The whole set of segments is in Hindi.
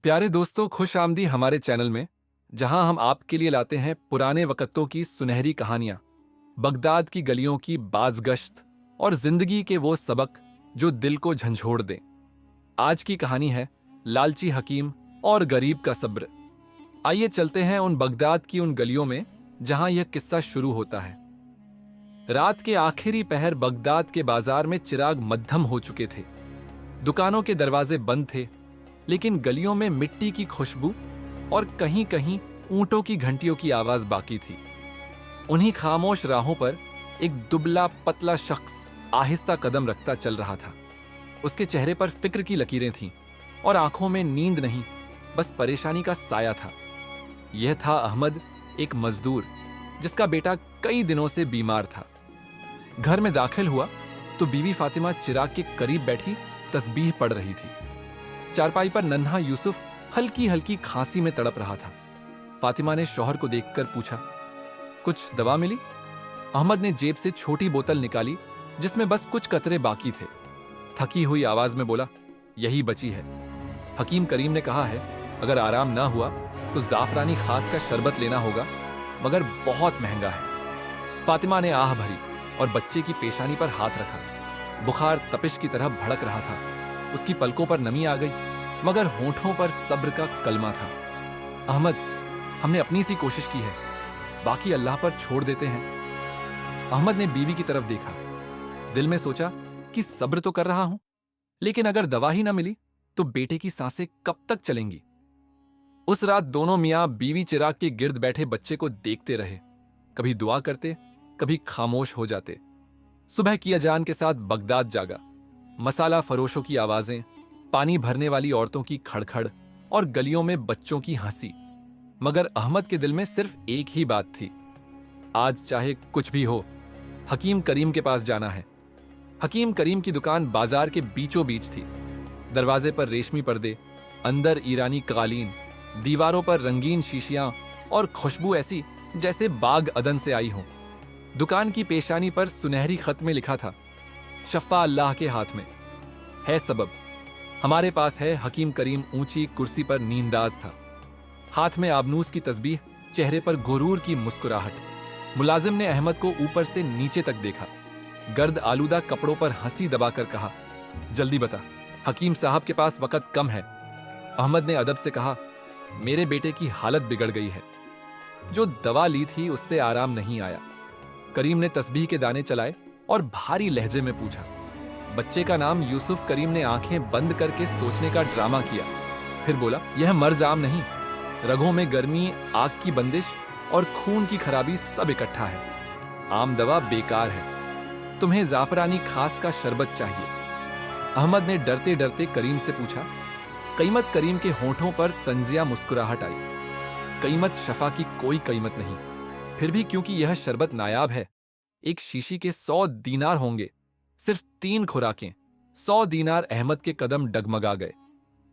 प्यारे दोस्तों, खुश आमदी हमारे चैनल में, जहां हम आपके लिए लाते हैं पुराने वक़्तों की सुनहरी कहानियां, बगदाद की गलियों की बाज़गश्त और जिंदगी के वो सबक जो दिल को झंझोड़ दें। आज की कहानी है लालची हकीम और गरीब का सब्र। आइए चलते हैं उन बगदाद की उन गलियों में जहां यह किस्सा शुरू होता है। रात के आखिरी पहर बगदाद के बाजार में चिराग मद्धम हो चुके थे। दुकानों के दरवाजे बंद थे, लेकिन गलियों में मिट्टी की खुशबू और कहीं कहीं ऊंटों की घंटियों की आवाज बाकी थी। उन्हीं खामोश राहों पर एक दुबला पतला शख्स आहिस्ता कदम रखता चल रहा था। उसके चेहरे पर फिक्र की लकीरें थीं और आंखों में नींद नहीं, बस परेशानी का साया था। यह था अहमद, एक मजदूर जिसका बेटा कई दिनों से बीमार था। घर में दाखिल हुआ तो बीवी फातिमा चिराग के करीब बैठी तस्बीह पढ़ रही थी। चारपाई पर नन्हा यूसुफ हल्की हल्की खांसी में तड़प रहा था। फातिमा ने शौहर को देखकर पूछा, कुछ दवा मिली? अहमद ने जेब से छोटी बोतल निकाली जिसमें बस कुछ कतरे बाकी थे। थकी हुई आवाज में बोला, यही बची है। हकीम करीम ने कहा है, अगर आराम ना हुआ तो जाफरानी खास का शरबत लेना होगा, मगर बहुत महंगा है। फातिमा ने आह भरी और बच्चे की पेशानी पर हाथ रखा। बुखार तपिश की तरह भड़क रहा था। उसकी पलकों पर नमी आ गई, मगर होंठों पर सब्र का कलमा था। अहमद, हमने अपनी सी कोशिश की है, बाकी अल्लाह पर छोड़ देते हैं। अहमद ने बीवी की तरफ देखा। दिल में सोचा कि सब्र तो कर रहा हूं, लेकिन अगर दवा ही ना मिली तो बेटे की सांसें कब तक चलेंगी। उस रात दोनों मियां बीवी चिराग के गिर्द बैठे बच्चे को देखते रहे। कभी दुआ करते, कभी खामोश हो जाते। सुबह की अजान के साथ बगदाद जागा। मसाला फरोशों की आवाजें, पानी भरने वाली औरतों की खड़खड़ और गलियों में बच्चों की हंसी। मगर अहमद के दिल में सिर्फ एक ही बात थी, आज चाहे कुछ भी हो, हकीम करीम के पास जाना है। हकीम करीम की दुकान बाजार के बीचों बीच थी। दरवाजे पर रेशमी पर्दे, अंदर ईरानी कालीन, दीवारों पर रंगीन शीशियां और खुशबू ऐसी जैसे बाग अदन से आई हो। दुकान की पेशानी पर सुनहरी खत में लिखा था, शफ़ा अल्लाह के हाथ में है सबब। हमारे पास है। हकीम करीम ऊंची कुर्सी पर नींदाज था। हाथ में आबनूस की तस्बीह, चेहरे पर गुरूर की मुस्कुराहट। मुलाजिम ने अहमद को ऊपर से नीचे तक देखा। गर्द आलूदा कपड़ों पर हंसी दबाकर कहा, जल्दी बता, हकीम साहब के पास वक्त कम है। अहमद ने अदब से कहा, मेरे बेटे की हालत बिगड़ गई है। जो दवा ली थी उससे आराम नहीं आया। करीम ने तस्बीह के दाने चलाए और भारी लहजे में पूछा। बच्चे का नाम यूसुफ। करीम ने आंखें बंद करके सोचने का ड्रामा किया, फिर बोला, यह मर्ज आम नहीं, रगों में गर्मी, आग की बंदिश और खून की खराबी सब इकट्ठा है। आम दवा बेकार है, तुम्हें जाफरानी खास का शरबत चाहिए। अहमद ने डरते डरते करीम से पूछा, कीमत? करीम के होंठों पर तंजिया मुस्कुराहट आई। कीमत शफा की कोई कीमत नहीं, फिर भी क्योंकि यह शरबत नायाब है, एक शीशी के 100 दीनार होंगे। सिर्फ 3 खुराकें, 100 दीनार। अहमद के कदम डगमगा गए।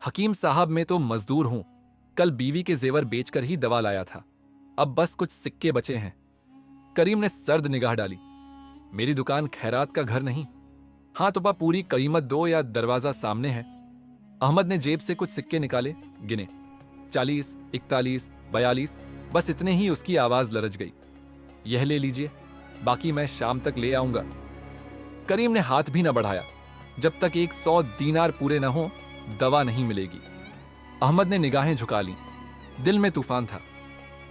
हकीम साहब, मैं तो मजदूर हूं, कल बीवी के जेवर बेचकर ही दवा लाया था, अब बस कुछ सिक्के बचे हैं। करीम ने सर्द निगाह डाली। मेरी दुकान खैरात का घर नहीं। हाँ तो पूरी कीमत दो या दरवाजा सामने है। अहमद ने जेब से कुछ सिक्के निकाले, गिने, 40, 41, 42, बस इतने ही। उसकी आवाज लरज गई, यह ले लीजिए, बाकी मैं शाम तक ले आऊंगा। करीम ने हाथ भी न बढ़ाया, जब तक 100 दीनार पूरे न हो दवा नहीं मिलेगी। अहमद ने निगाहें झुका लीं। दिल में तूफान था।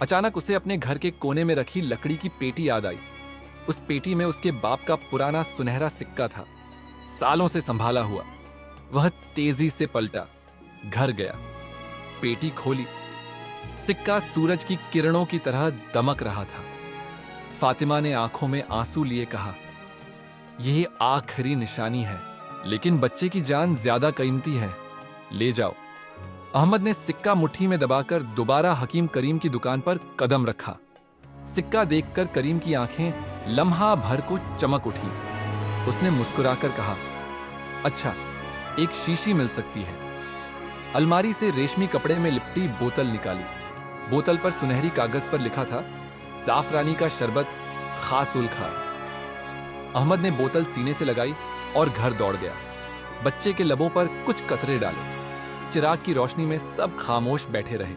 अचानक उसे अपने घर के कोने में रखी लकड़ी की पेटी याद आई। उस पेटी में उसके बाप का पुराना सुनहरा सिक्का था, सालों से संभाला हुआ। वह तेजी से पलटा, घर गया, पेटी खोली। सिक्का सूरज की किरणों की तरह दमक रहा था। फातिमा ने आंखों में आंसू लिए कहा, यह आखिरी निशानी है, लेकिन बच्चे की जान ज्यादा कीमती है, ले जाओ। अहमद ने सिक्का मुट्ठी में दबाकर दोबारा हकीम करीम की दुकान पर कदम रखा। सिक्का देखकर करीम की आंखें लम्हा भर को चमक उठी। उसने मुस्कुराकर कहा, अच्छा, एक शीशी मिल सकती है। अलमारी से रेशमी कपड़े में लिपटी बोतल निकाली। बोतल पर सुनहरी कागज पर लिखा था, जाफरानी का शरबत, खास उल खास। अहमद ने बोतल सीने से लगाई और घर दौड़ गया। बच्चे के लबों पर कुछ कतरे डाले। चिराग की रोशनी में सब खामोश बैठे रहे।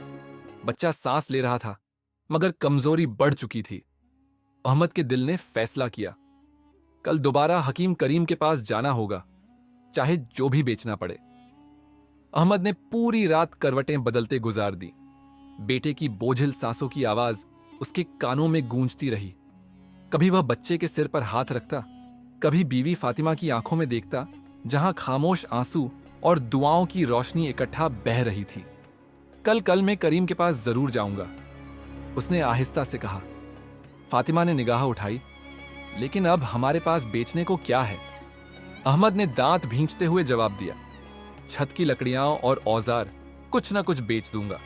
बच्चा सांस ले रहा था, मगर कमजोरी बढ़ चुकी थी। अहमद के दिल ने फैसला किया, कल दोबारा हकीम करीम के पास जाना होगा, चाहे जो भी बेचना पड़े। अहमद ने पूरी रात करवटें बदलते गुजार दी। बेटे की बोझिल सांसों की आवाज उसके कानों में गूंजती रही। कभी वह बच्चे के सिर पर हाथ रखता, कभी बीवी फातिमा की आंखों में देखता, जहां खामोश आंसू और दुआओं की रोशनी इकट्ठा बह रही थी। कल मैं करीम के पास जरूर जाऊंगा, उसने आहिस्ता से कहा। फातिमा ने निगाह उठाई, लेकिन अब हमारे पास बेचने को क्या है? अहमद ने दांत भींचते हुए जवाब दिया, छत की लकड़ियां और औजार कुछ ना कुछ बेच दूंगा।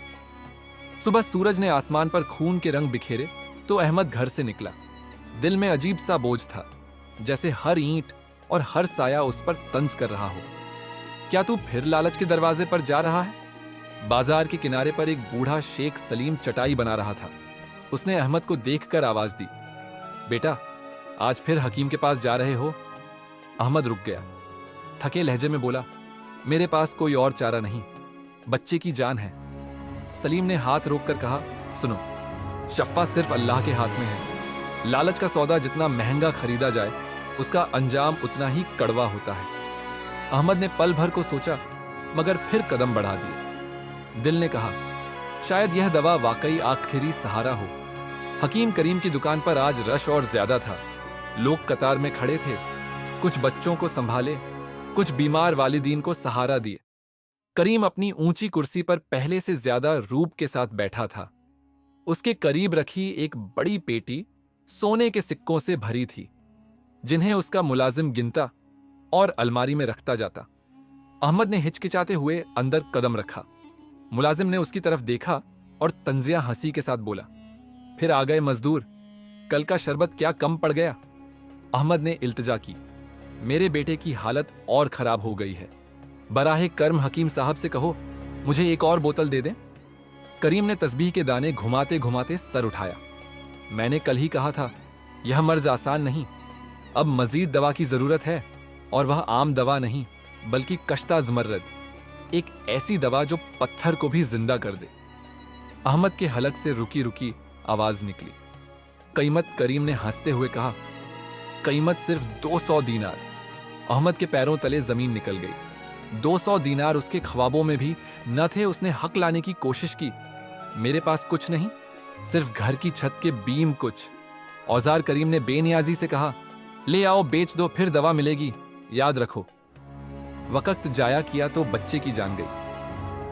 सुबह सूरज ने आसमान पर खून के रंग बिखेरे तो अहमद घर से निकला। दिल में अजीब सा बोझ था, जैसे हर ईंट और हर साया उस पर तंज कर रहा हो। क्या तू फिर लालच के दरवाजे पर जा रहा है? बाजार के किनारे पर एक बूढ़ा शेख सलीम चटाई बना रहा था। उसने अहमद को देखकर आवाज दी, बेटा, आज फिर हकीम के पास जा रहे हो? अहमद रुक गया, थके लहजे में बोला, मेरे पास कोई और चारा नहीं, बच्चे की जान है। सलीम ने हाथ रोककर कहा, सुनो, शफ़ा सिर्फ अल्लाह के हाथ में है। लालच का सौदा जितना महंगा खरीदा जाए, उसका अंजाम उतना ही कड़वा होता है। अहमद ने पल भर को सोचा, मगर फिर कदम बढ़ा दिए। दिल ने कहा, शायद यह दवा वाकई आखिरी सहारा हो। हकीम करीम की दुकान पर आज रश और ज्यादा था। लोग कतार में खड़े थे, कुछ बच्चों को संभाले, कुछ बीमार वालिदीन को सहारा दिए। करीम अपनी ऊंची कुर्सी पर पहले से ज्यादा रूप के साथ बैठा था। उसके करीब रखी एक बड़ी पेटी सोने के सिक्कों से भरी थी, जिन्हें उसका मुलाजिम गिनता और अलमारी में रखता जाता। अहमद ने हिचकिचाते हुए अंदर कदम रखा। मुलाजिम ने उसकी तरफ देखा और तंजिया हंसी के साथ बोला, फिर आ गए मजदूर, कल का शरबत क्या कम पड़ गया? अहमद ने इल्तिजा की, मेरे बेटे की हालत और खराब हो गई है, बराहे कर्म हकीम साहब से कहो मुझे एक और बोतल दे दें। करीम ने तस्बीह के दाने घुमाते घुमाते सर उठाया। मैंने कल ही कहा था, यह मर्ज आसान नहीं, अब मजीद दवा की जरूरत है, और वह आम दवा नहीं बल्कि कश्ता ज़मर्रद, एक ऐसी दवा जो पत्थर को भी जिंदा कर दे। अहमद के हलक से रुकी रुकी आवाज निकली, कीमत? करीम ने हंसते हुए कहा, कीमत सिर्फ 200 दीनार। अहमद के पैरों तले जमीन निकल गई। 200 दीनार उसके ख्वाबों में भी न थे। उसने हक लाने की कोशिश की, मेरे पास कुछ नहीं, सिर्फ घर की छत के बीम कुछ। औजार करीम ने बेनियाजी से कहा, ले आओ बेच दो, फिर दवा मिलेगी, याद रखो। वक्त जाया किया तो बच्चे की जान गई।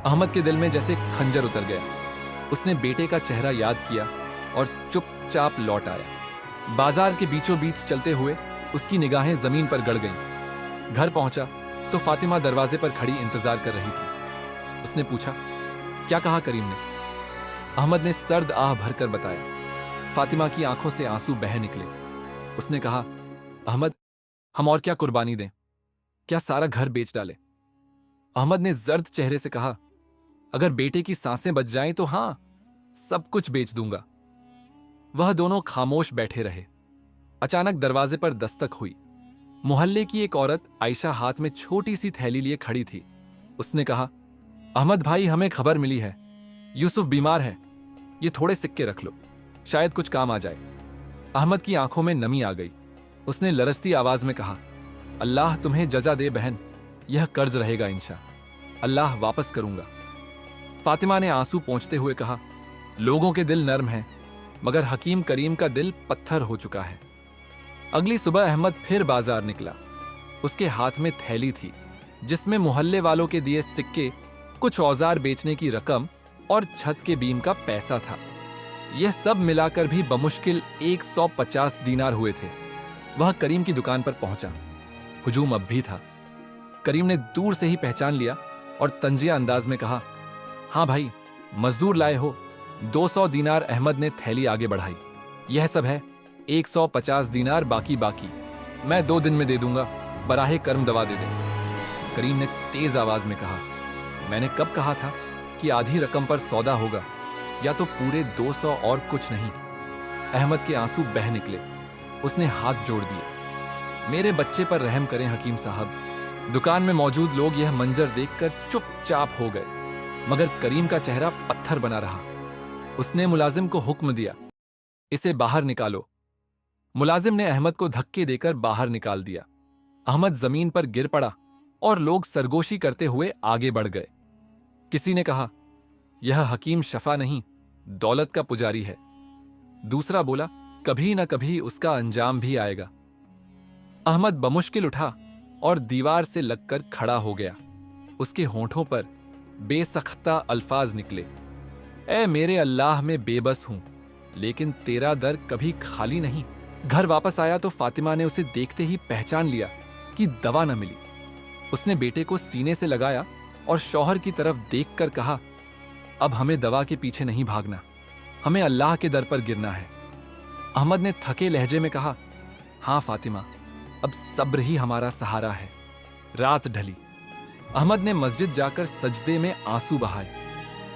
अहमद के दिल में जैसे खंजर उतर गया। उसने बेटे का चेहरा याद किया और चुपचाप लौट आया। बाजार के बीचों बीच चलते हुए उसकी निगाहें जमीन पर गड़ गईं। घर पहुंचा तो फातिमा दरवाजे पर खड़ी इंतजार कर रही थी। उसने पूछा, क्या कहा करीम ने? अहमद ने सर्द आह भरकर बताया। फातिमा की आंखों से आंसू बह निकले। उसने कहा, अहमद, हम और क्या कुर्बानी दें? क्या सारा घर बेच डाले? अहमद ने जर्द चेहरे से कहा, अगर बेटे की सांसें बच जाएं तो हां, सब कुछ बेच दूंगा। वह दोनों खामोश बैठे रहे। अचानक दरवाजे पर दस्तक हुई। मोहल्ले की एक औरत आयशा हाथ में छोटी सी थैली लिए खड़ी थी। उसने कहा, अहमद भाई, हमें खबर मिली है, यूसुफ बीमार है, ये थोड़े सिक्के रख लो, शायद कुछ काम आ जाए। अहमद की आंखों में नमी आ गई। उसने लरजती आवाज में कहा, अल्लाह तुम्हें जजा दे बहन, यह कर्ज रहेगा इंशा अल्लाह वापस करूंगा। फातिमा ने आंसू पोंछते हुए कहा, लोगों के दिल नर्म हैं, मगर हकीम करीम का दिल पत्थर हो चुका है। अगली सुबह अहमद फिर बाजार निकला। उसके हाथ में थैली थी, जिसमें मोहल्ले वालों के दिए सिक्के, कुछ औजार बेचने की रकम और छत के बीम का पैसा था। यह सब मिलाकर भी बमुश्किल 150 दीनार हुए थे। वह करीम की दुकान पर पहुंचा। हुजूम अब भी था। करीम ने दूर से ही पहचान लिया और तंजिया अंदाज में कहा, हाँ भाई, मजदूर लाए हो? 200 दीनार। अहमद ने थैली आगे बढ़ाई। यह सब है, 150 दीनार बाकी बाकी, मैं 2 दिन में दे दूंगा, बराहे कर्म दवा दे दे। करीम ने तेज आवाज में कहा, मैंने कब कहा था कि आधी रकम पर सौदा होगा, या तो पूरे 200 और कुछ नहीं। अहमद के आंसू बह निकले। उसने हाथ जोड़ दिए, मेरे बच्चे पर रहम करें हकीम साहब, दुकान में मौजूद लोग यह मंजर देखकर चुपचाप हो गए, मगर करीम का चेहरा पत्थर बना रहा। उसने मुलाजिम को हुक्म दिया, इसे बाहर निकालो। मुलाजिम ने अहमद को धक्के देकर बाहर निकाल दिया। अहमद जमीन पर गिर पड़ा और लोग सरगोशी करते हुए आगे बढ़ गए। किसी ने कहा, यह हकीम शफा नहीं, दौलत का पुजारी है। दूसरा बोला, कभी न कभी उसका अंजाम भी आएगा। अहमद बमुश्किल उठा और दीवार से लगकर खड़ा हो गया। उसके होंठों पर बेसख्ता अल्फाज निकले, ए मेरे अल्लाह में बेबस हूं, लेकिन तेरा दर कभी खाली नहीं। घर वापस आया तो फातिमा ने उसे देखते ही पहचान लिया कि दवा न मिली। उसने बेटे को सीने से लगाया और शौहर की तरफ देखकर कहा, अब हमें दवा के पीछे नहीं भागना, हमें अल्लाह के दर पर गिरना है। अहमद ने थके लहजे में कहा, हां फातिमा, अब सब्र ही हमारा सहारा है। रात ढली। अहमद ने मस्जिद जाकर सजदे में आंसू बहाए।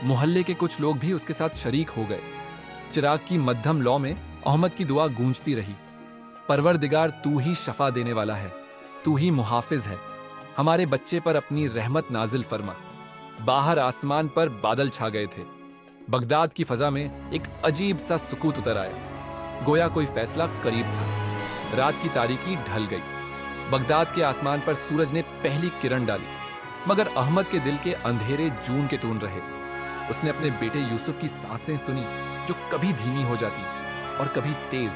मोहल्ले के कुछ लोग भी उसके साथ शरीक हो गए। चिराग की मध्यम लौ में अहमद की दुआ गूंजती रही, परवरदिगार तू ही शफा देने वाला है, तू ही मुहाफिज है, हमारे बच्चे पर अपनी रहमत नाजिल फरमा। बाहर आसमान पर बादल छा गए थे। बगदाद की फजा में एक अजीब सा सुकूत उतर आया, गोया कोई फैसला करीब था। रात की तारीकी ढल गई। बगदाद के आसमान पर सूरज ने पहली किरण डाली, मगर अहमद के दिल के अंधेरे जून के तून रहे। उसने अपने बेटे यूसुफ की सांसें सुनी, जो कभी धीमी हो जाती और कभी तेज।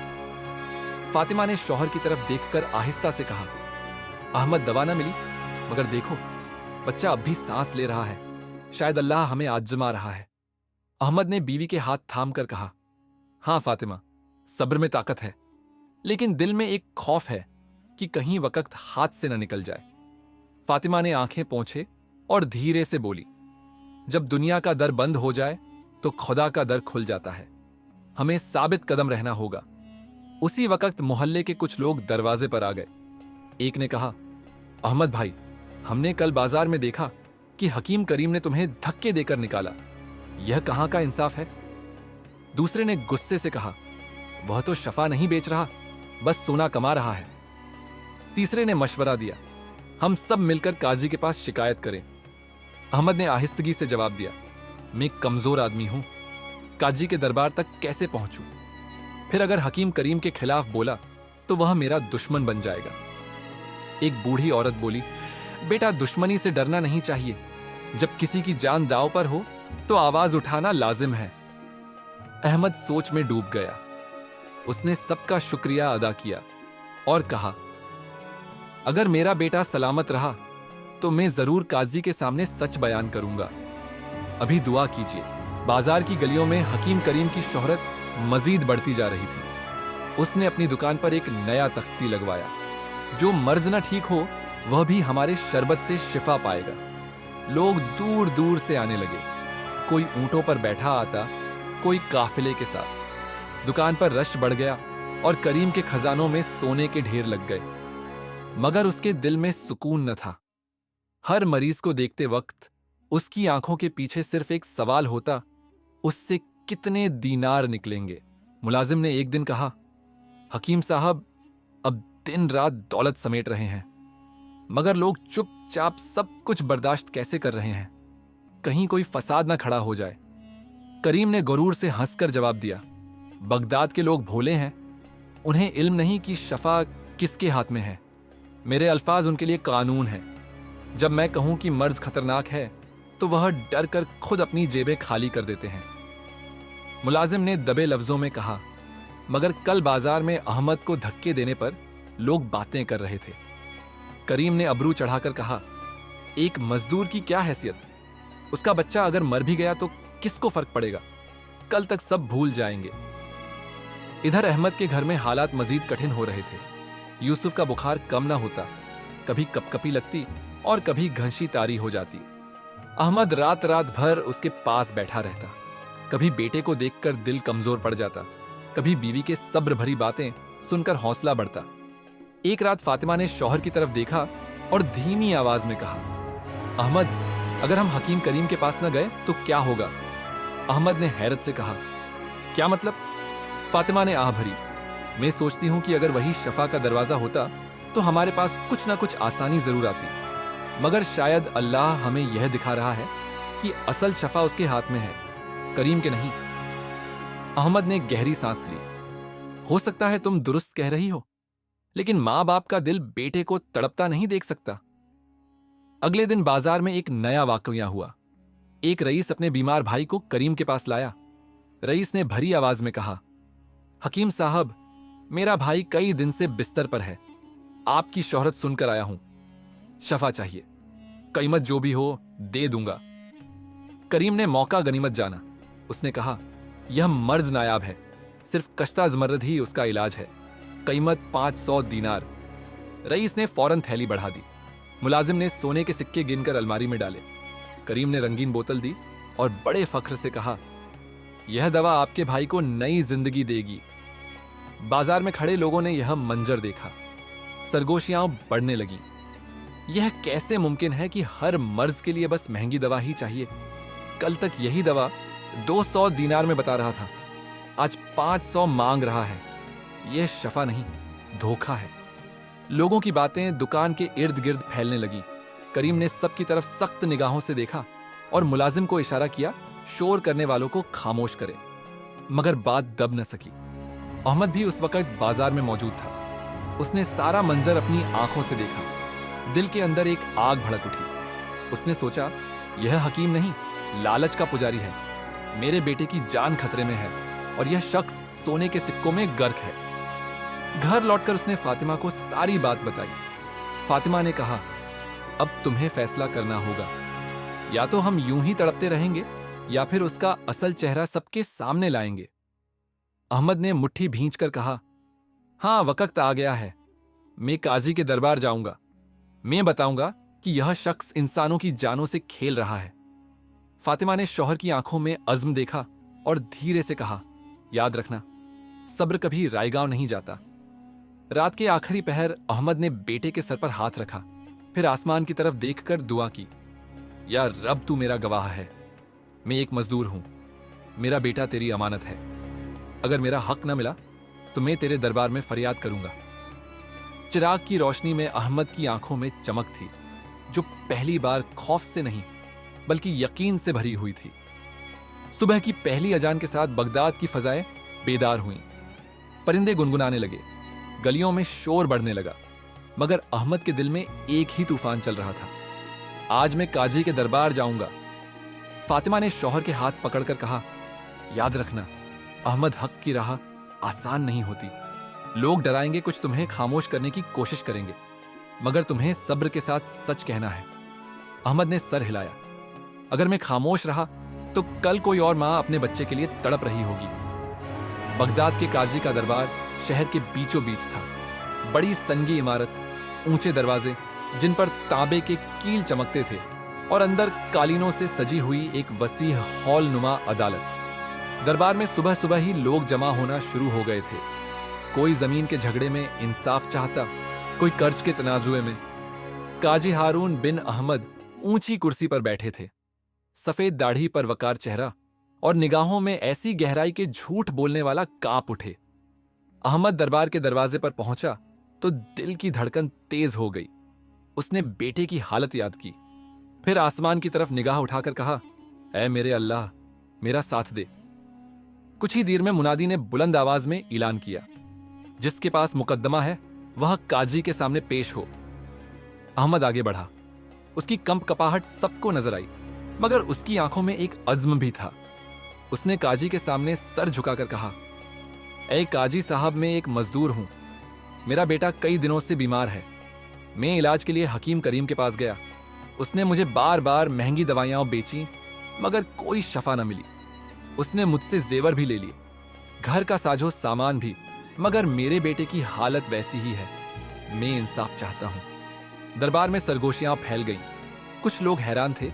फातिमा ने शौहर की तरफ देखकर आहिस्ता से कहा, अहमद दवा ना मिली, मगर देखो बच्चा अब भी सांस ले रहा है, शायद अल्लाह हमें आजमा रहा है। अहमद ने बीवी के हाथ थामकर कहा, हां फातिमा, सब्र में ताकत है, लेकिन दिल में एक खौफ है कि कहीं वक्त हाथ से न निकल जाए। फातिमा ने आंखें पोंछे और धीरे से बोली, जब दुनिया का दर बंद हो जाए तो खुदा का दर खुल जाता है, हमें साबित कदम रहना होगा। उसी वक्त मोहल्ले के कुछ लोग दरवाजे पर आ गए। एक ने कहा, अहमद भाई, हमने कल बाजार में देखा कि हकीम करीम ने तुम्हें धक्के देकर निकाला, यह कहां का इंसाफ है? दूसरे ने गुस्से से कहा, वह तो शफा नहीं बेच रहा, बस सोना कमा रहा है। तीसरे ने मशवरा दिया, हम सब मिलकर काजी के पास शिकायत करें। अहमद ने आहिस्तगी से जवाब दिया, मैं कमजोर आदमी हूं, काजी के दरबार तक कैसे पहुंचूं? फिर अगर हकीम करीम के खिलाफ बोला तो वह मेरा दुश्मन बन जाएगा। एक बूढ़ी औरत बोली, बेटा दुश्मनी से डरना नहीं चाहिए, जब किसी की जान दांव पर हो तो आवाज उठाना लाजिम है। अहमद सोच में डूब गया। उसने सबका शुक्रिया अदा किया और कहा, अगर मेरा बेटा सलामत रहा तो मैं जरूर काजी के सामने सच बयान करूंगा। अभी दुआ कीजिए। बाजार की गलियों में हकीम करीम की शोहरत मजीद बढ़ती जा रही थी। उसने अपनी दुकान पर एक नया तख्ती लगवाया, जो मर्ज न ठीक हो वह भी हमारे शरबत से शिफा पाएगा। लोग दूर दूर से आने लगे, कोई ऊंटों पर बैठा आता, कोई काफिले के साथ। दुकान पर रश बढ़ गया और करीम के खजानों में सोने के ढेर लग गए, मगर उसके दिल में सुकून न था। हर मरीज को देखते वक्त उसकी आंखों के पीछे सिर्फ एक सवाल होता, उससे कितने दीनार निकलेंगे। मुलाजिम ने एक दिन कहा, हकीम साहब अब दिन रात दौलत समेट रहे हैं, मगर लोग चुपचाप सब कुछ बर्दाश्त कैसे कर रहे हैं? कहीं कोई फसाद ना खड़ा हो जाए। करीम ने गुरूर से हंसकर जवाब दिया, बगदाद के लोग भोले हैं, उन्हें इल्म नहीं कि शफा किसके हाथ में है। मेरे अल्फाज उनके लिए कानून है। जब मैं कहूं कि मर्ज खतरनाक है तो वह डर कर खुद अपनी जेबें खाली कर देते हैं। मुलाजिम ने दबे लफ्जों में कहा, मगर कल बाजार में अहमद को धक्के देने पर लोग बातें कर रहे थे। करीम ने अबरू चढ़ाकर कहा, एक मजदूर की क्या हैसियत, उसका बच्चा अगर मर भी गया तो किसको फर्क पड़ेगा, कल तक सब भूल जाएंगे। इधर अहमद के घर में हालात मजीद कठिन हो रहे थे। यूसुफ का बुखार कम ना होता, कभी कपकपी लगती और कभी घंशी तारी हो जाती। अहमद रात रात भर उसके पास बैठा रहता। कभी बेटे को देखकर दिल कमजोर पड़ जाता, कभी बीवी के सब्र भरी बातें सुनकर हौसला बढ़ता। एक रात फातिमा ने शौहर की तरफ देखा और धीमी आवाज में कहा, अहमद, अगर हम हकीम करीम के पास न गए तो क्या होगा? अहमद ने हैरत से कहा, क्या मतलब? फातिमा ने आह भरी, मैं सोचती हूं कि अगर वही शफा का दरवाजा होता तो हमारे पास कुछ ना कुछ आसानी जरूर आती। मगर शायद अल्लाह हमें यह दिखा रहा है कि असल शफा उसके हाथ में है, करीम के नहीं। अहमद ने गहरी सांस ली। हो सकता है तुम दुरुस्त कह रही हो, लेकिन मां बाप का दिल बेटे को तड़पता नहीं देख सकता। अगले दिन बाजार में एक नया वाकया हुआ। एक रईस अपने बीमार भाई को करीम के पास लाया। रईस ने भरी आवाज में कहा, हकीम साहब, मेरा भाई कई दिन से बिस्तर पर है। आपकी शोहरत सुनकर आया हूं। शफा चाहिए, कीमत जो भी हो दे दूंगा। करीम ने मौका गनीमत जाना। उसने कहा, यह मर्ज नायाब है, सिर्फ कश्ता जमर्रद ही उसका इलाज है। कीमत 500 दीनार। रईस ने फौरन थैली बढ़ा दी। मुलाजिम ने सोने के सिक्के गिनकर अलमारी में डाले। करीम ने रंगीन बोतल दी और बड़े फख्र से कहा, यह दवा आपके भाई को नई जिंदगी देगी। बाजार में खड़े लोगों ने यह मंजर देखा। सरगोशियां बढ़ने लगीं। यह कैसे मुमकिन है कि हर मर्ज के लिए बस महंगी दवा ही चाहिए? कल तक यही दवा 200 दीनार में बता रहा था, आज 500 मांग रहा है। यह शफा नहीं, धोखा है। लोगों की बातें दुकान के इर्द गिर्द फैलने लगी। करीम ने सबकी तरफ सख्त निगाहों से देखा और मुलाजिम को इशारा किया, शोर करने वालों को खामोश करे। मगर बात दब न सकी। अहमद भी उस वक्त बाजार में मौजूद था। उसने सारा मंजर अपनी आंखों से देखा। दिल के अंदर एक आग भड़क उठी। उसने सोचा, यह हकीम नहीं, लालच का पुजारी है। मेरे बेटे की जान खतरे में है और यह शख्स सोने के सिक्कों में गर्क है। घर लौटकर उसने फातिमा को सारी बात बताई। फातिमा ने कहा, अब तुम्हें फैसला करना होगा। या तो हम यूं ही तड़पते रहेंगे या फिर उसका असल चेहरा सबके सामने लाएंगे। अहमद ने मुट्ठी भींचकर कहा, हां, वक्त आ गया है। मैं काजी के दरबार जाऊंगा। मैं बताऊंगा कि यह शख्स इंसानों की जानों से खेल रहा है। फातिमा ने शौहर की आंखों में अज़्म देखा और धीरे से कहा, याद रखना, सब्र कभी रायगांव नहीं जाता। रात के आखिरी पहर अहमद ने बेटे के सर पर हाथ रखा, फिर आसमान की तरफ देखकर दुआ की, या रब, तू मेरा गवाह है। मैं एक मजदूर हूं, मेरा बेटा तेरी अमानत है। अगर मेरा हक न मिला तो मैं तेरे दरबार में फरियाद करूंगा। चिराग की रोशनी में अहमद की आंखों में चमक थी, जो पहली बार खौफ से नहीं बल्कि यकीन से भरी हुई थी। सुबह की पहली अजान के साथ बगदाद की फजाएं बेदार हुईं। परिंदे गुनगुनाने लगे, गलियों में शोर बढ़ने लगा। मगर अहमद के दिल में एक ही तूफान चल रहा था, आज मैं काजी के दरबार जाऊंगा। फातिमा ने शौहर के हाथ पकड़कर कहा, याद रखना, अहमद, हक की राह आसान नहीं होती। लोग डराएंगे, कुछ तुम्हें खामोश करने की कोशिश करेंगे, मगर तुम्हें सब्र के साथ सच कहना है। अहमद ने सर हिलाया। अगर मैं खामोश रहा तो कल कोई और मां अपने बच्चे के लिए तड़प रही होगी। बगदाद के काजी का दरबार शहर के बीचों बीच था। बड़ी संगी इमारत, ऊंचे दरवाजे जिन पर तांबे के कील चमकते थे, और अंदर कालीनों से सजी हुई एक वसी हॉल नुमा अदालत। दरबार में सुबह सुबह ही लोग जमा होना शुरू हो गए थे। कोई जमीन के झगड़े में इंसाफ चाहता, कोई कर्ज के तनाजुए में। काजी हारून बिन अहमद ऊंची कुर्सी पर बैठे थे। सफेद दाढ़ी पर वकार चेहरा और निगाहों में ऐसी गहराई के झूठ बोलने वाला कांप उठे। अहमद दरबार के दरवाजे पर पहुंचा तो दिल की धड़कन तेज हो गई। उसने बेटे की हालत याद की, फिर आसमान की तरफ निगाह उठाकर कहा, ऐ मेरे अल्लाह, मेरा साथ दे। कुछ ही देर में मुनादी ने बुलंद आवाज में ऐलान किया, जिसके पास मुकद्दमा है वह काजी के सामने पेश हो। अहमद आगे बढ़ा। उसकी कंप कपाहट सबको नजर आई, मगर उसकी आंखों में एक अज़्म भी था। उसने काजी के सामने सर झुकाकर कहा, ऐ काजी साहब, मैं एक मजदूर हूं। मेरा बेटा कई दिनों से बीमार है। मैं इलाज के लिए हकीम करीम के पास गया। उसने मुझे बार बार महंगी दवाइयां बेची, मगर कोई शफा न मिली। उसने मुझसे जेवर भी ले लिए, घर का साजो सामान भी, मगर मेरे बेटे की हालत वैसी ही है। मैं इंसाफ चाहता हूं। दरबार में सरगोशियां फैल गईं। कुछ लोग हैरान थे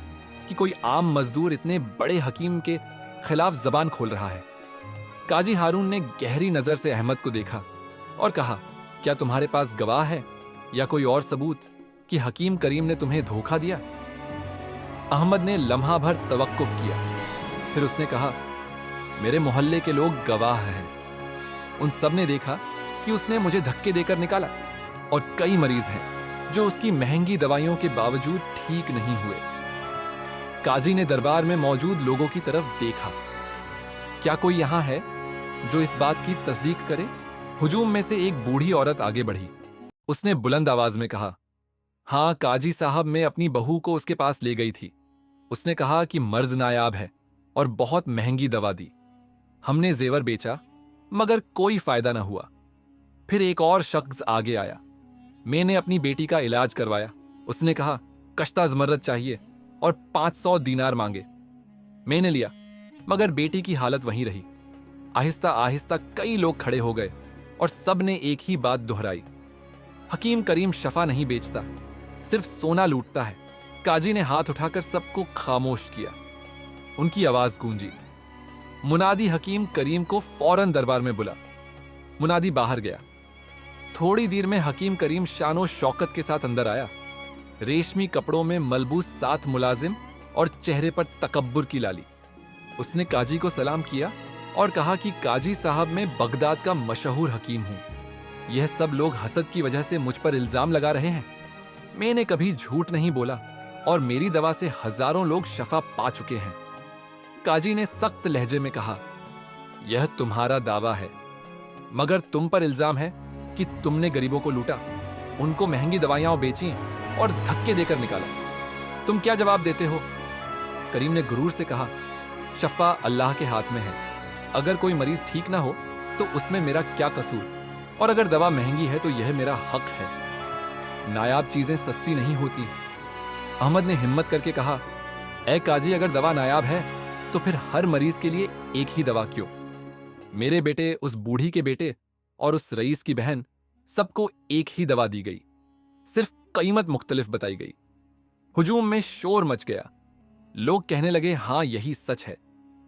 कि कोई आम मजदूर इतने बड़े हकीम के खिलाफ जबान खोल रहा है। काजी हारून ने गहरी नजर से अहमद को देखा और कहा, क्या तुम्हारे पास गवाह है या कोई और सबूत कि हकीम करीम ने तुम्हें धोखा दिया? अहमद ने लम्हा भर तवक्कुफ किया, फिर उसने कहा, मेरे मोहल्ले के लोग गवाह हैं। उन सब ने देखा कि उसने मुझे धक्के देकर निकाला, और कई मरीज हैं। जो उसकी महंगी दवाइयों के बावजूद ठीक नहीं हुए। काजी ने दरबार में मौजूद लोगों की तरफ देखा। क्या कोई यहां है जो इस बात की तस्दीक करे? हुजूम में से एक बूढ़ी औरत आगे बढ़ी। उसने बुलंद आवाज में कहा, हाँ, काजी साहब, मैं अपनी बहू को उसके पास ले गई थी। उसने कहा कि मर्ज नायाब है और बहुत महंगी दवा दी। हमने जेवर बेचा मगर कोई फायदा ना हुआ। फिर एक और शख्स आगे आया। मैंने अपनी बेटी का इलाज करवाया। उसने कहा कश्ता ज़मरद चाहिए और 500 दीनार मांगे। मैंने लिया मगर बेटी की हालत वहीं रही। आहिस्ता आहिस्ता कई लोग खड़े हो गए और सब ने एक ही बात दोहराई, हकीम करीम शफा नहीं बेचता, सिर्फ सोना लूटता है। काजी ने हाथ उठाकर सबको खामोश किया। उनकी आवाज गूंजी। मुनादी हकीम करीम को फौरन दरबार में बुला। मुनादी बाहर गया। थोड़ी देर में हकीम करीम शानो शौकत के साथ अंदर आया। रेशमी कपड़ों में मलबूस 7 मुलाजिम और चेहरे पर तकब्बुर की लाली। उसने काजी को सलाम किया और कहा कि काजी साहब, मैं बगदाद का मशहूर हकीम हूं। यह सब लोग हसद की वजह से मुझ पर इल्जाम लगा रहे हैं। मैंने कभी झूठ नहीं बोला और मेरी दवा से हजारों लोग शफा पा चुके हैं। काजी ने सख्त लहजे में कहा, यह तुम्हारा दावा है मगर तुम पर इल्जाम है कि तुमने गरीबों को लूटा, उनको महंगी दवाइयां बेची और धक्के देकर निकाला। तुम क्या जवाब देते हो? करीम ने गुरूर से कहा, शफा अल्लाह के हाथ में है। अगर कोई मरीज ठीक ना हो तो उसमें मेरा क्या कसूर, और अगर दवा महंगी है तो यह मेरा हक है। नायाब चीजें सस्ती नहीं होती। अहमद ने हिम्मत करके कहा, ए काजी, अगर दवा नायाब है तो फिर हर मरीज के लिए एक ही दवा क्यों? मेरे बेटे, उस बूढ़ी के बेटे और उस रईस की बहन, सबको एक ही दवा दी गई, सिर्फ कीमत मुख्तलिफ बताई गई। हुजूम में शोर मच गया। लोग कहने लगे, हां, यही सच है,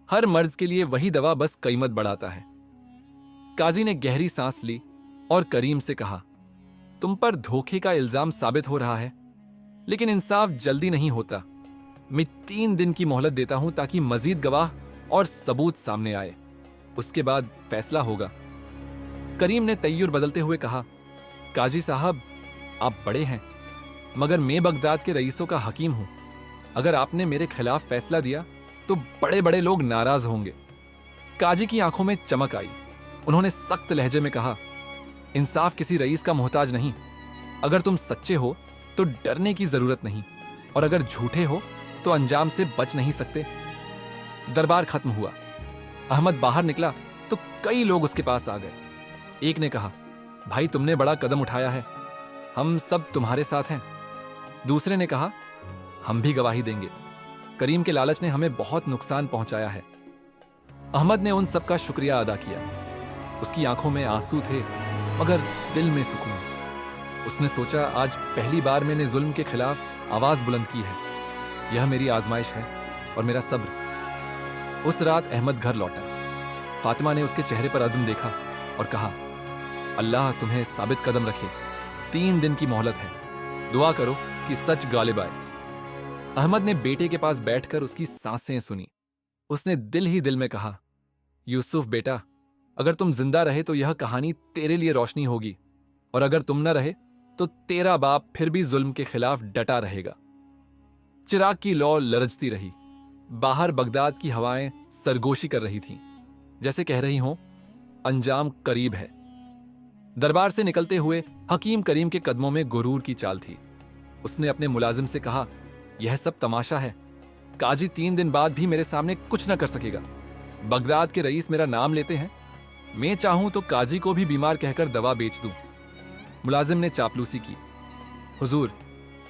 हर मर्ज के लिए वही दवा, बस कीमत बढ़ाता है। काजी ने गहरी सांस ली और करीम से कहा, तुम पर धोखे का इल्जाम साबित हो रहा है, लेकिन इंसाफ जल्दी नहीं होता। मैं 3 दिन की मोहलत देता हूं ताकि मजीद गवाह और सबूत सामने आए, उसके बाद फैसला होगा। करीम ने तैयुर बदलते हुए कहा, काजी साहब, आप बड़े हैं मगर मैं बगदाद के रईसों का हकीम हूं। अगर आपने मेरे खिलाफ फैसला दिया तो बड़े बड़े लोग नाराज होंगे। काजी की आंखों में चमक आई। उन्होंने सख्त लहजे में कहा, इंसाफ किसी रईस का मोहताज नहीं। अगर तुम सच्चे हो तो डरने की जरूरत नहीं, और अगर झूठे हो तो अंजाम से बच नहीं सकते। दरबार खत्म हुआ। अहमद बाहर निकला तो कई लोग उसके पास आ गए। एक ने कहा, भाई, तुमने बड़ा कदम उठाया है, हम सब तुम्हारे साथ हैं। दूसरे ने कहा, हम भी गवाही देंगे, करीम के लालच ने हमें बहुत नुकसान पहुंचाया है। अहमद ने उन सब का शुक्रिया अदा किया। उसकी आंखों में आंसू थे मगर दिल में सुकून। उसने सोचा, आज पहली बार मैंने जुल्म के खिलाफ आवाज बुलंद की है। यह मेरी आजमाइश है और मेरा सब्र। उस रात अहमद घर लौटा। फातिमा ने उसके चेहरे पर अज़्म देखा और कहा, अल्लाह तुम्हें साबित कदम रखे। 3 दिन की मोहलत है, दुआ करो कि सच गालिब आए। अहमद ने बेटे के पास बैठकर उसकी सांसें सुनी। उसने दिल ही दिल में कहा, यूसुफ बेटा, अगर तुम जिंदा रहे तो यह कहानी तेरे लिए रोशनी होगी, और अगर तुम न रहे तो तेरा बाप फिर भी जुल्म के खिलाफ डटा रहेगा। चिराग की लौ लरजती रही। बाहर बगदाद की हवाएं सरगोशी कर रही थीं, जैसे कह रही हों, अंजाम करीब है। दरबार से निकलते हुए हकीम करीम के कदमों में गुरूर की चाल थी। उसने अपने मुलाजिम से कहा, यह सब तमाशा है। काजी 3 दिन बाद भी मेरे सामने कुछ न कर सकेगा। बगदाद के रईस मेरा नाम लेते हैं। मैं चाहूं तो काजी को भी बीमार कहकर दवा बेच दूं। मुलाजिम ने चापलूसी की। हुजूर,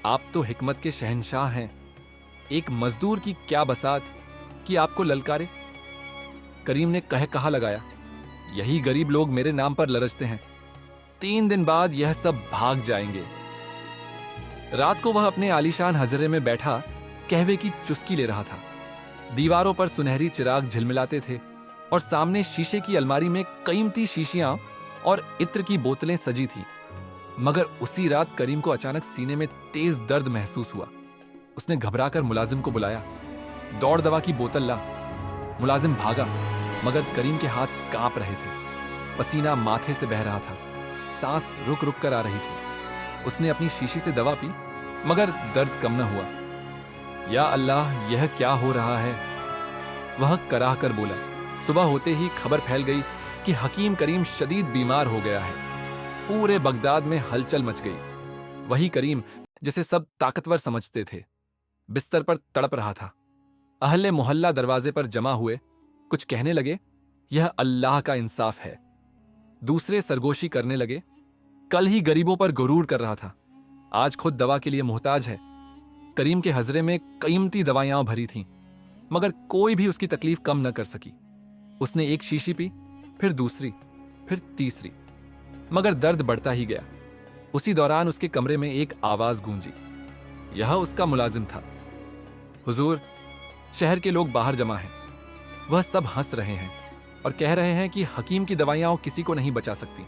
आप तो हिकमत के शहंशाह हैं। एक मजदूर की क्या बसात कि आपको ललकारे। करीम ने कहा लगाया, यही गरीब लोग मेरे नाम पर लरजते हैं। 3 दिन बाद यह सब भाग जाएंगे। रात को वह अपने आलीशान हजरे में बैठा कहवे की चुस्की ले रहा था। दीवारों पर सुनहरी चिराग झिलमिलाते थे और सामने शीशे की अलमारी में कीमती शीशियां और इत्र की बोतलें सजी थी। मगर उसी रात करीम को अचानक सीने में तेज दर्द महसूस हुआ। उसने घबराकर मुलाजिम को बुलाया, दौड़ दवा की बोतल ला। मुलाजिम भागा मगर करीम के हाथ कांप रहे थे। पसीना माथे से बह रहा था, सांस रुक रुक कर आ रही थी। उसने अपनी शीशी से दवा पी, मगर दर्द कम न हुआ। या अल्लाह, यह क्या हो रहा है? वह कराह कर बोला। सुबह होते ही खबर फैल गई कि हकीम करीम शदीद बीमार हो गया है। पूरे बगदाद में हलचल मच गई। वही करीम जिसे सब ताकतवर समझते थे, बिस्तर पर तड़प रहा था। अहले मोहल्ला दरवाजे पर जमा हुए, कुछ कहने लगे, यह अल्लाह का इंसाफ है। दूसरे सरगोशी करने लगे, कल ही गरीबों पर गुरूर कर रहा था, आज खुद दवा के लिए मोहताज है। करीम के हजरे में कीमती दवाइयां भरी थीं, मगर कोई भी उसकी तकलीफ कम न कर सकी। उसने एक शीशी पी, फिर दूसरी, फिर तीसरी, मगर दर्द बढ़ता ही गया। उसी दौरान उसके कमरे में एक आवाज गूंजी। यह उसका मुलाजिम था। हुजूर, शहर के लोग बाहर जमा हैं। वह सब हंस रहे हैं और कह रहे हैं कि हकीम की दवाइयां किसी को नहीं बचा सकती,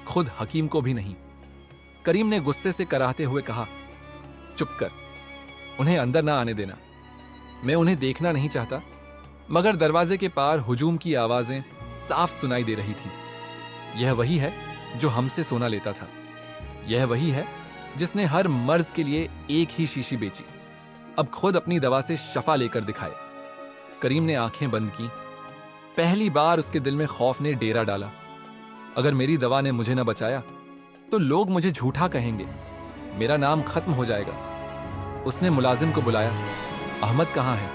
खुद हकीम को भी नहीं। करीम ने गुस्से से कराहते हुए कहा, चुप कर, उन्हें अंदर ना आने देना। मैं उन्हें देखना नहीं चाहता, मगर दरवाजे के पार हुजूम की आवाजें साफ सुनाई दे रही थी। यह वही है जो हमसे सोना लेता था। यह वही है जिसने हर मर्ज के लिए एक ही शीशी बेची, अब खुद अपनी दवा से शफा लेकर दिखाए। करीम ने आंखें बंद की। पहली बार उसके दिल में खौफ ने डेरा डाला। अगर मेरी दवा ने मुझे न बचाया तो लोग मुझे झूठा कहेंगे, मेरा नाम खत्म हो जाएगा। उसने मुलाजिम को बुलाया। अहमद कहाँ है?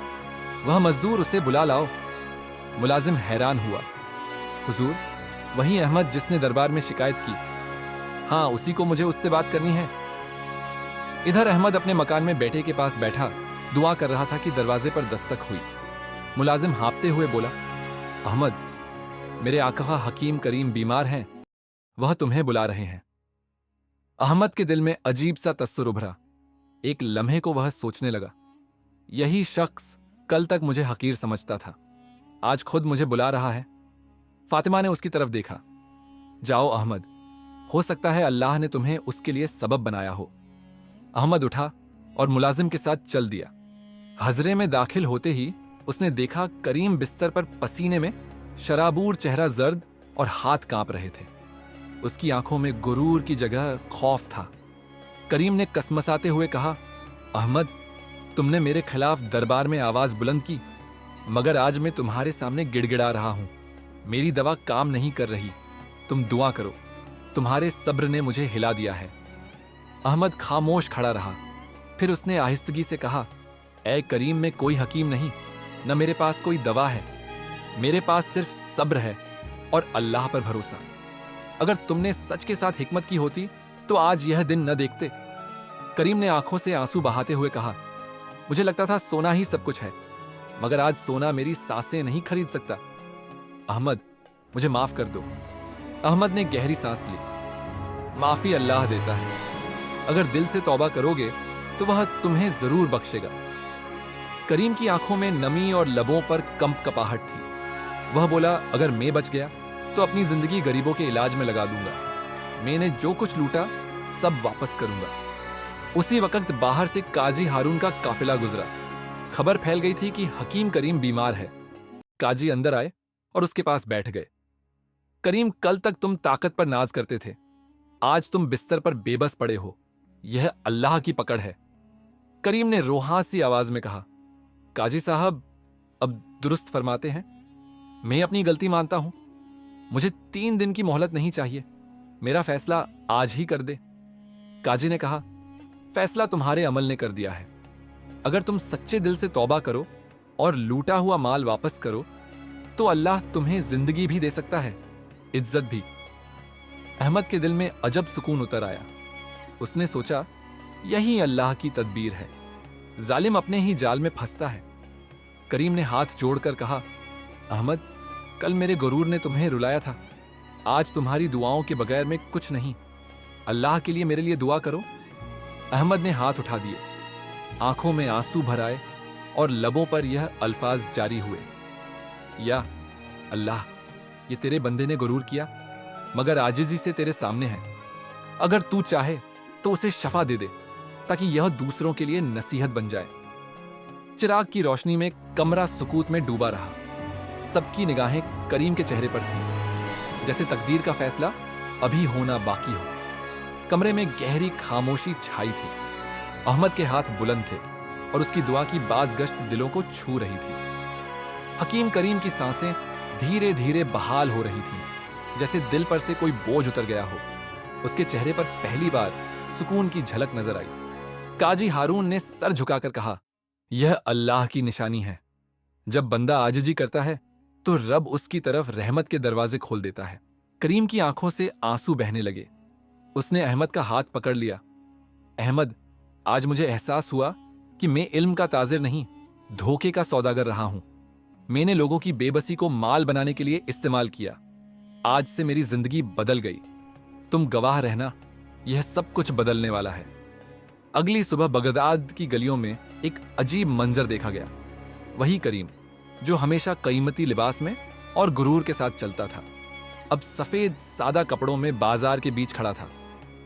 वह मजदूर, उसे बुला लाओ। मुलाजिम हैरान हुआ। हुजूर, वही अहमद जिसने दरबार में शिकायत की। हाँ, उसी को मुझे उससे बात करनी है। इधर अहमद अपने मकान में बेटे के पास बैठा दुआ कर रहा था कि दरवाजे पर दस्तक हुई। मुलाजिम हाँपते हुए बोला, अहमद, मेरे आका हकीम करीम बीमार हैं, वह तुम्हें बुला रहे हैं। अहमद के दिल में अजीब सा तस्सुर उभरा। एक लम्हे को वह सोचने लगा, यही शख्स कल तक मुझे हकीर समझता था, आज खुद मुझे बुला रहा है। फातिमा ने उसकी तरफ देखा। जाओ अहमद, हो सकता है अल्लाह ने तुम्हें उसके लिए सबब बनाया हो। अहमद उठा और मुलाजिम के साथ चल दिया। हजरे में दाखिल होते ही उसने देखा करीम बिस्तर पर पसीने में, शराबूर चेहरा जर्द और हाथ कांप रहे थे। उसकी आंखों में गुरूर की जगह खौफ था। करीम ने कसमसाते हुए कहा, अहमद, तुमने मेरे खिलाफ दरबार में आवाज बुलंद की, मगर आज मैं तुम्हारे सामने गिड़गिड़ा रहा हूं। मेरी दवा काम नहीं कर रही, तुम दुआ करो, तुम्हारे सब्र ने मुझे हिला दिया है। अहमद खामोश खड़ा रहा। फिर उसने आहिस्तगी से कहा, ऐ करीम, में कोई हकीम नहीं, न मेरे पास कोई दवा है, मेरे पास सिर्फ सब्र है और अल्लाह पर भरोसा। अगर तुमने सच के साथ हिकमत की होती तो आज यह दिन न देखते। करीम ने आंखों से आंसू बहाते हुए कहा, मुझे लगता था सोना ही सब कुछ है, मगर आज सोना मेरी सांसें नहीं खरीद सकता। अहमद, मुझे माफ कर दो। अहमद ने गहरी सांस ली। माफी अल्लाह देता है, अगर दिल से तौबा करोगे तो वह तुम्हें जरूर बख्शेगा। करीम की आंखों में नमी और लबों पर कंपकपाहट थी। वह बोला, अगर मैं बच गया तो अपनी जिंदगी गरीबों के इलाज में लगा दूंगा। मैंने जो कुछ लूटा सब वापस करूंगा। उसी वक्त बाहर से काजी हारून का काफिला गुजरा। खबर फैल गई थी कि हकीम करीम बीमार है। काजी अंदर आए और उसके पास बैठ गए। करीम, कल तक तुम ताकत पर नाज करते थे, आज तुम बिस्तर पर बेबस पड़े हो, यह अल्लाह की पकड़ है। करीम ने रोहासी आवाज में कहा, काजी साहब, अब दुरुस्त फरमाते हैं, मैं अपनी गलती मानता हूं, मुझे 3 दिन की मोहलत नहीं चाहिए, मेरा फैसला आज ही कर दे। काजी ने कहा, फैसला तुम्हारे अमल ने कर दिया है। अगर तुम सच्चे दिल से तौबा करो और लूटा हुआ माल वापस करो तो अल्लाह तुम्हें जिंदगी भी दे सकता है, इज्जत भी। अहमद के दिल में अजब सुकून उतर आया। उसने सोचा, यही अल्लाह की तदबीर है, जालिम अपने ही जाल में फंसता है। करीम ने हाथ जोड़कर कहा, अहमद, कल मेरे गुरूर ने तुम्हें रुलाया था, आज तुम्हारी दुआओं के बगैर में कुछ नहीं, अल्लाह के लिए मेरे लिए दुआ करो। अहमद ने हाथ उठा दिए। आंखों में आंसू भर आए और लबों पर यह अल्फाज जारी हुए, या अल्लाह, ये तेरे बंदे ने गुरूर किया, मगर आजिजी से तेरे सामने है। अगर तू चाहे तो उसे शफा दे दे, ताकि यह दूसरों के लिए नसीहत बन जाए। चिराग की रोशनी में कमरा सुकूत में डूबा रहा। सबकी निगाहें करीम के चेहरे पर थीं, जैसे तकदीर का फैसला अभी होना बाकी हो। कमरे में गहरी खामोशी छाई थी। अहमद के हाथ बुलंद थे और उसकी दुआ की बाज़गश्त दिलों को छू रही थी। हकीम करीम की सांसें धीरे धीरे बहाल हो रही थीं, जैसे दिल पर से कोई बोझ उतर गया हो। उसके चेहरे पर पहली बार सुकून की झलक नजर आई। काजी हारून ने सर झुकाकर कहा, यह अल्लाह की निशानी है। जब बंदा आजिजी करता है तो रब उसकी तरफ रहमत के दरवाजे खोल देता है। करीम की आंखों से आंसू बहने लगे। उसने अहमद का हाथ पकड़ लिया। अहमद, आज मुझे एहसास हुआ कि मैं इल्म का ताजिर नहीं, धोखे का सौदागर रहा हूं। मैंने लोगों की बेबसी को माल बनाने के लिए इस्तेमाल किया। आज से मेरी जिंदगी बदल गई। तुम गवाह रहना, यह सब कुछ बदलने वाला है। अगली सुबह बगदाद की गलियों में एक अजीब मंजर देखा गया। वही करीम जो हमेशा कीमती लिबास में और गुरूर के साथ चलता था, अब सफेद सादा कपड़ों में बाजार के बीच खड़ा था।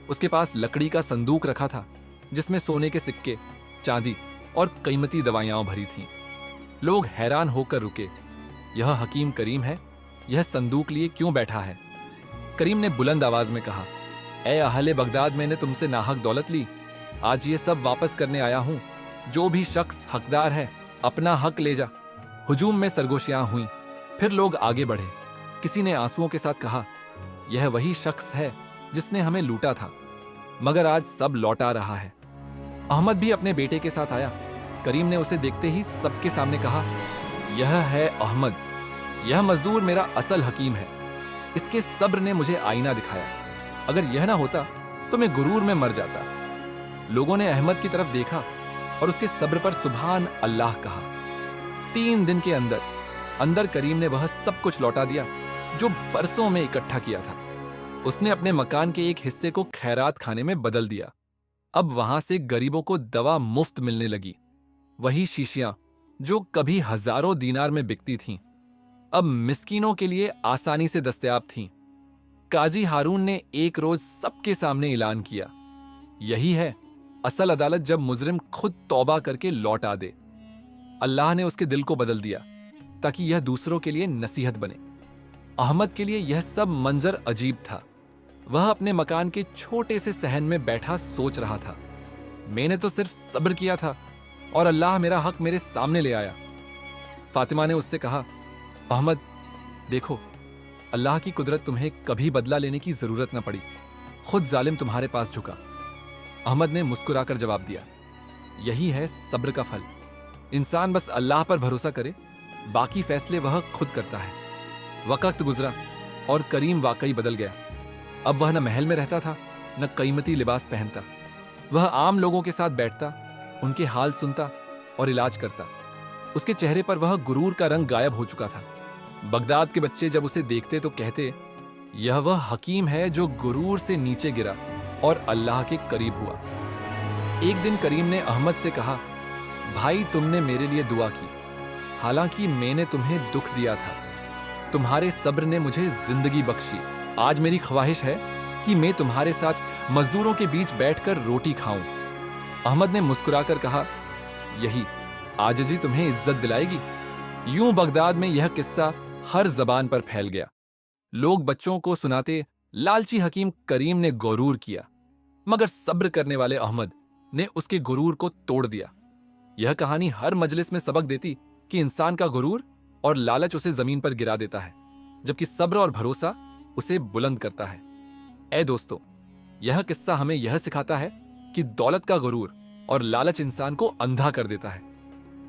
उसके पास लकड़ी का संदूक रखा था जिसमें सोने के सिक्के, चांदी और कीमती दवाइयां भरी थीं। लोग हैरान होकर रुके। यह हकीम करीम है, यह संदूक लिए क्यों बैठा है? करीम ने बुलंद आवाज में कहा, ए अहले बगदाद, मैंने तुमसे नाहक दौलत ली। आज ये सब वापस करने आया हूं। जो भी शख्स हकदार है अपना हक ले जा। हुजूम में सरगोशियां हुई, फिर लोग आगे बढ़े। किसी ने आंसुओं के साथ कहा, यह वही शख्स है जिसने हमें लूटा था, मगर आज सब लौटा रहा है। अहमद भी अपने बेटे के साथ आया। करीम ने उसे देखते ही सबके सामने कहा, यह है अहमद, यह मजदूर मेरा असल हकीम है। इसके सब्र ने मुझे आईना दिखाया। अगर यह ना होता तो मैं गुरूर में मर जाता। लोगों ने अहमद की तरफ देखा और उसके सब्र पर सुभान अल्लाह कहा। 3 दिन के अंदर करीम ने वह सब कुछ लौटा दिया जो बरसों में इकट्ठा किया था। उसने अपने मकान के एक हिस्से को खैरात खाने में बदल दिया। अब वहां से गरीबों को दवा मुफ्त मिलने लगी। वही शीशियां जो कभी हजारों दीनार में बिकती थीं, अब मिस्कीनों के लिए आसानी से दस्तयाब थीं। काजी हारून ने एक रोज सबके सामने ऐलान किया, यही है असल अदालत, जब मुजरिम खुद तौबा करके लौट आ दे। अल्लाह ने उसके दिल को बदल दिया ताकि यह दूसरों के लिए नसीहत बने। अहमद के लिए यह सब मंजर अजीब था। वह अपने मकान के छोटे से सहन में बैठा सोच रहा था, मैंने तो सिर्फ सब्र किया था और अल्लाह मेरा हक मेरे सामने ले आया। फातिमा ने उससे कहा, अहमद देखो, अल्लाह की कुदरत तुम्हें कभी बदला लेने की जरूरत न पड़ी, खुद जालिम तुम्हारे पास झुका। अहमद ने मुस्कुराकर जवाब दिया, यही है सब्र का फल। इंसान बस अल्लाह पर भरोसा करे, बाकी फैसले वह खुद करता है। वक्त गुजरा और करीम वाकई बदल गया। अब वह न महल में रहता था, न कीमती लिबास पहनता। वह आम लोगों के साथ बैठता, उनके हाल सुनता और इलाज करता। उसके चेहरे पर वह गुरूर का रंग गायब हो चुका था। बगदाद के बच्चे जब उसे देखते तो कहते, यह वह हकीम है जो गुरूर से नीचे गिरा और अल्लाह के करीब हुआ। एक दिन करीम ने अहमद से कहा, भाई तुमने मेरे लिए दुआ की, हालांकि मैंने तुम्हें दुख दिया था। तुम्हारे सब्र ने मुझे जिंदगी बख्शी। आज मेरी ख्वाहिश है कि मैं तुम्हारे साथ मजदूरों के बीच बैठकर रोटी खाऊं। अहमद ने मुस्कुराकर कहा, यही आजिज़ी तुम्हें इज्जत दिलाएगी। यूं बगदाद में यह किस्सा हर जबान पर फैल गया। लोग बच्चों को सुनाते, लालची हकीम करीम ने गुरूर किया, मगर सब्र करने वाले अहमद ने उसके गुरूर को तोड़ दिया। यह कहानी हर मजलिस में सबक देती कि इंसान का गुरूर और लालच उसे जमीन पर गिरा देता है, जबकि सब्र और भरोसा उसे बुलंद करता है। ऐ दोस्तों, यह किस्सा हमें यह सिखाता है कि दौलत का गुरूर और लालच इंसान को अंधा कर देता है,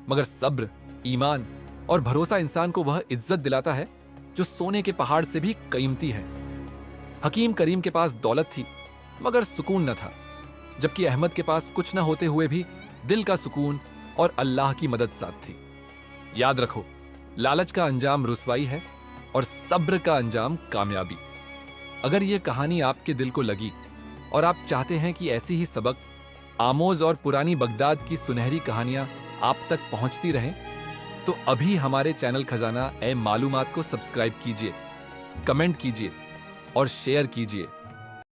मगर सब्र, ईमान और भरोसा इंसान को वह इज्जत दिलाता है जो सोने के पहाड़ से भी कीमती है। हकीम करीम के पास दौलत थी मगर सुकून न था, जबकि अहमद के पास कुछ न होते हुए भी दिल का सुकून और अल्लाह की मदद साथ थी। याद रखो, लालच का अंजाम रुसवाई है और सब्र का अंजाम कामयाबी। अगर यह कहानी आपके दिल को लगी और आप चाहते हैं कि ऐसी ही सबक आमोज और पुरानी बगदाद की सुनहरी कहानियां आप तक पहुंचती रहें, तो अभी हमारे चैनल खजाना ए मालूमात को सब्सक्राइब कीजिए, कमेंट कीजिए और शेयर कीजिए।